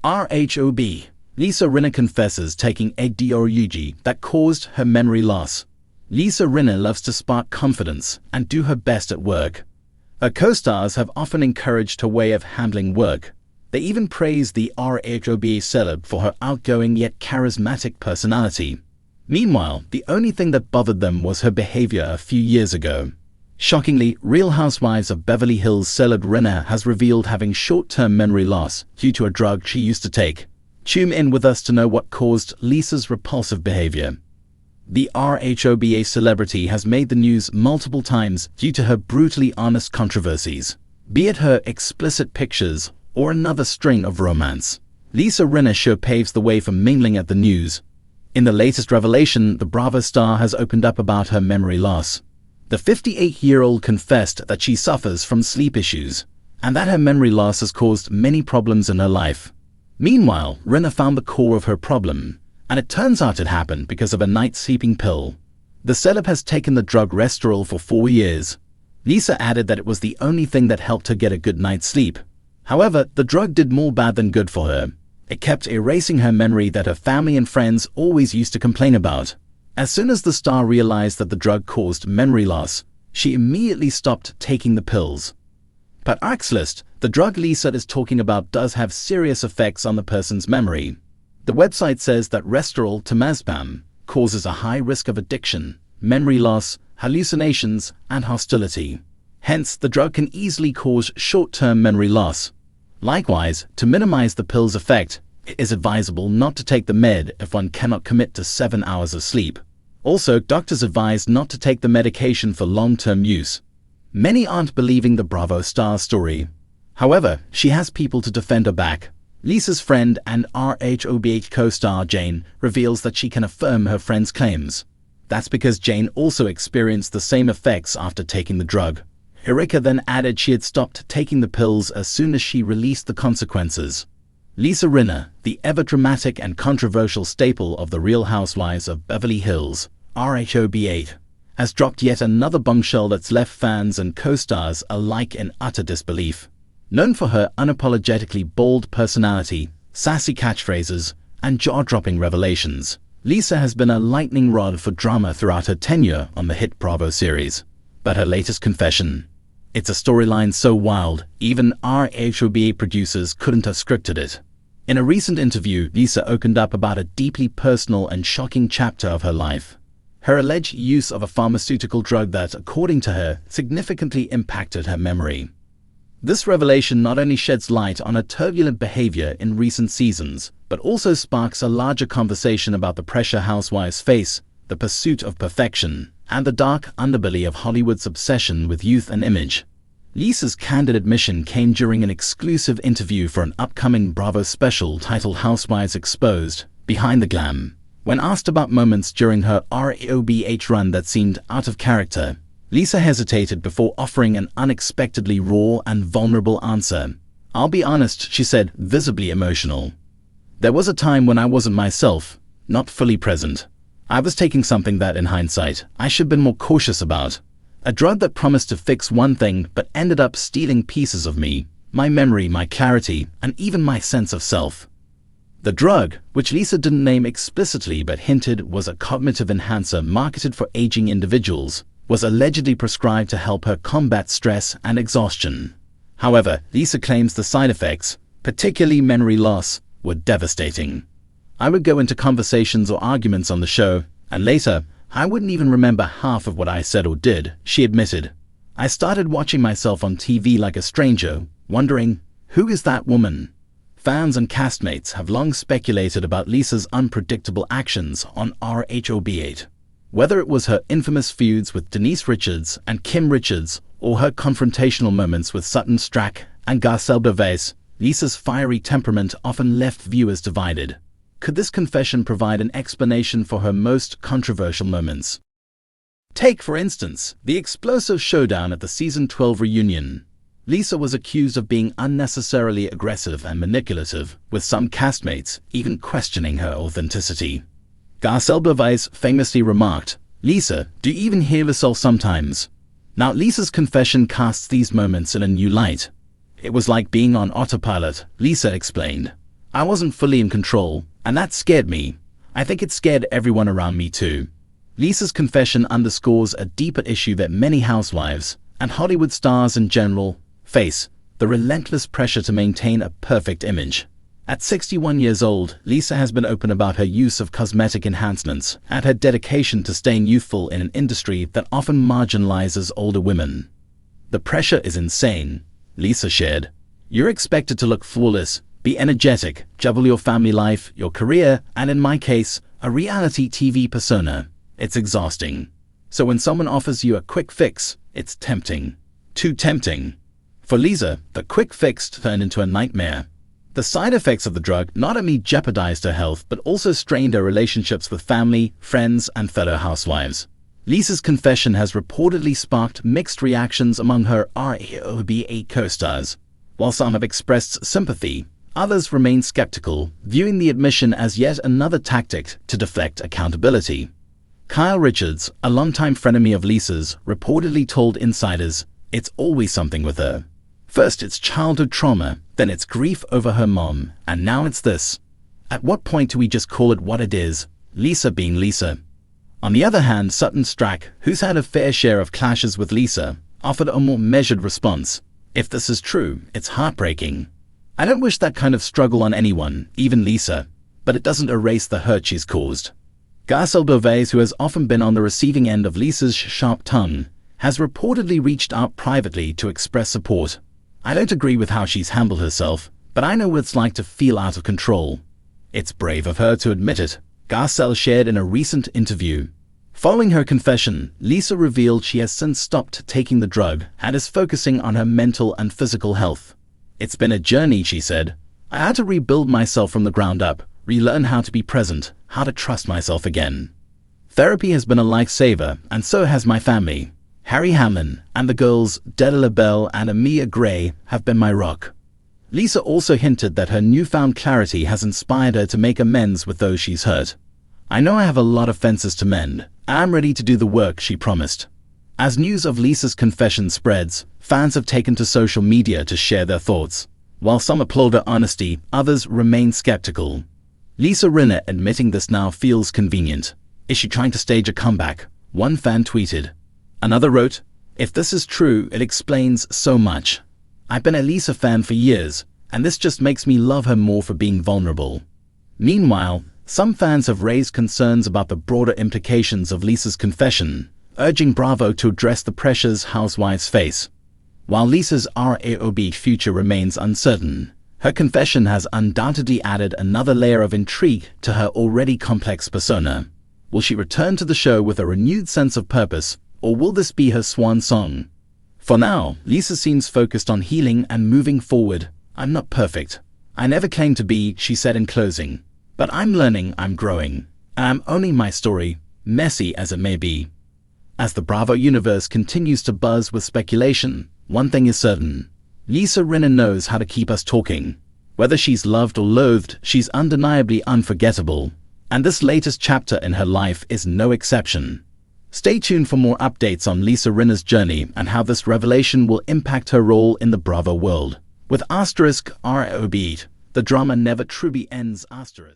RHOBH. Lisa Rinna confesses taking a drug that caused her memory loss. Lisa Rinna loves to spark confidence and do her best at work. Her co-stars have often encouraged her way of handling work. They even praise the RHOBH celeb for her outgoing yet charismatic personality. Meanwhile, the only thing that bothered them was her behavior a few years ago. Shockingly, Real Housewives of Beverly Hills celeb Rinna has revealed having short-term memory loss due to a drug she used to take. Tune in with us to know what caused Lisa's repulsive behavior. The RHOBH celebrity has made the news multiple times due to her brutally honest controversies, be it her explicit pictures or another string of romance. Lisa Rinna's show paves the way for mingling at the news. In the latest revelation, the Bravo star has opened up about her memory loss. The 58-year-old confessed that she suffers from sleep issues and that her memory loss has caused many problems in her life. Meanwhile, Rinna found the core of her problem, and it turns out it happened because of a night sleeping pill. The celeb has taken the drug Restoril for 4 years. Lisa added that it was the only thing that helped her get a good night's sleep. However, the drug did more bad than good for her. It kept erasing her memory that her family and friends always used to complain about. As soon as the star realized that the drug caused memory loss, she immediately stopped taking the pills. But Oxlist, the drug Lisa is talking about, does have serious effects on the person's memory. The website says that Restoril temazepam causes a high risk of addiction, memory loss, hallucinations, and hostility. Hence, the drug can easily cause short-term memory loss. Likewise, to minimize the pill's effect, it is advisable not to take the med if one cannot commit to 7 hours of sleep. Also, doctors advise not to take the medication for long-term use. Many aren't believing the Bravo star's story. However, she has people to defend her back. Lisa's friend and RHOBH co-star Jane reveals that she can affirm her friend's claims. That's because Jane also experienced the same effects after taking the drug. Erika then added she had stopped taking the pills as soon as she released the consequences. Lisa Rinna, the ever-dramatic and controversial staple of the Real Housewives of Beverly Hills, RHOBH, has dropped yet another bombshell that's left fans and co-stars alike in utter disbelief. Known for her unapologetically bold personality, sassy catchphrases, and jaw-dropping revelations, Lisa has been a lightning rod for drama throughout her tenure on the hit Bravo series. But her latest confession, it's a storyline so wild, even RHOBH producers couldn't have scripted it. In a recent interview, Lisa opened up about a deeply personal and shocking chapter of her life. Her alleged use of a pharmaceutical drug that, according to her, significantly impacted her memory. This revelation not only sheds light on her turbulent behavior in recent seasons, but also sparks a larger conversation about the pressure housewives face, the pursuit of perfection, and the dark underbelly of Hollywood's obsession with youth and image. Lisa's candid admission came during an exclusive interview for an upcoming Bravo special titled Housewives Exposed, Behind the Glam. When asked about moments during her RHOBH run that seemed out of character, Lisa hesitated before offering an unexpectedly raw and vulnerable answer. "I'll be honest," she said, visibly emotional. "There was a time when I wasn't myself, not fully present. I was taking something that, in hindsight, I should have been more cautious about. A drug that promised to fix one thing but ended up stealing pieces of me, my memory, my clarity, and even my sense of self." The drug, which Lisa didn't name explicitly but hinted was a cognitive enhancer marketed for aging individuals, was allegedly prescribed to help her combat stress and exhaustion. However, Lisa claims the side effects, particularly memory loss, were devastating. "I would go into conversations or arguments on the show, and later, I wouldn't even remember half of what I said or did," she admitted. "I started watching myself on TV like a stranger, wondering, who is that woman?" Fans and castmates have long speculated about Lisa's unpredictable actions on RHOBH. Whether it was her infamous feuds with Denise Richards and Kim Richards, or her confrontational moments with Sutton Strack and Garcelle Beauvais, Lisa's fiery temperament often left viewers divided. Could this confession provide an explanation for her most controversial moments? Take, for instance, the explosive showdown at the Season 12 reunion. Lisa was accused of being unnecessarily aggressive and manipulative, with some castmates even questioning her authenticity. Garcelle Beauvais famously remarked, "Lisa, do you even hear yourself sometimes?" Now, Lisa's confession casts these moments in a new light. "It was like being on autopilot," Lisa explained. I wasn't fully in control, and that scared me. I think it scared everyone around me too. Lisa's confession underscores a deeper issue that many housewives, and Hollywood stars in general, face: the relentless pressure to maintain a perfect image. At 61 years old, Lisa has been open about her use of cosmetic enhancements and her dedication to staying youthful in an industry that often marginalizes older women. "The pressure is insane," Lisa shared. "You're expected to look flawless, be energetic, juggle your family life, your career, and in my case, a reality TV persona. It's exhausting. So when someone offers you a quick fix, it's tempting. Too tempting." For Lisa, the quick fix turned into a nightmare. The side effects of the drug not only jeopardized her health but also strained her relationships with family, friends, and fellow housewives. Lisa's confession has reportedly sparked mixed reactions among her RHOBH co-stars. While some have expressed sympathy, others remain skeptical, viewing the admission as yet another tactic to deflect accountability. Kyle Richards, a longtime frenemy of Lisa's, reportedly told insiders, "It's always something with her. First it's childhood trauma, then it's grief over her mom, and now it's this. At what point do we just call it what it is, Lisa being Lisa?" On the other hand, Sutton Strack, who's had a fair share of clashes with Lisa, offered a more measured response. "If this is true, it's heartbreaking. I don't wish that kind of struggle on anyone, even Lisa, but it doesn't erase the hurt she's caused." Garcelle Beauvais, who has often been on the receiving end of Lisa's sharp tongue, has reportedly reached out privately to express support. "I don't agree with how she's handled herself, but I know what it's like to feel out of control. It's brave of her to admit it," Garcelle shared in a recent interview. Following her confession, Lisa revealed she has since stopped taking the drug and is focusing on her mental and physical health. "It's been a journey," she said. "I had to rebuild myself from the ground up, relearn how to be present, how to trust myself again. Therapy has been a lifesaver, and so has my family. Harry Hamlin and the girls Della LaBelle and Amia Gray have been my rock." Lisa also hinted that her newfound clarity has inspired her to make amends with those she's hurt. "I know I have a lot of fences to mend, and I'm ready to do the work," she promised. As news of Lisa's confession spreads, fans have taken to social media to share their thoughts. While some applaud her honesty, others remain skeptical. Lisa Rinna admitting this now feels convenient. Is she trying to stage a comeback? One fan tweeted. Another wrote, "If this is true, it explains so much. I've been a Lisa fan for years, and this just makes me love her more for being vulnerable." Meanwhile, some fans have raised concerns about the broader implications of Lisa's confession, urging Bravo to address the pressures housewives face. While Lisa's RHOBH future remains uncertain, her confession has undoubtedly added another layer of intrigue to her already complex persona. Will she return to the show with a renewed sense of purpose, or will this be her swan song? For now, Lisa seems focused on healing and moving forward. "I'm not perfect. I never claimed to be," she said in closing. "But I'm learning, I'm growing, and I'm owning my story, messy as it may be." As the Bravo universe continues to buzz with speculation, one thing is certain. Lisa Rinna knows how to keep us talking. Whether she's loved or loathed, she's undeniably unforgettable. And this latest chapter in her life is no exception. Stay tuned for more updates on Lisa Rinna's journey and how this revelation will impact her role in the Bravo world. With *RHOBH, the drama never truly ends *.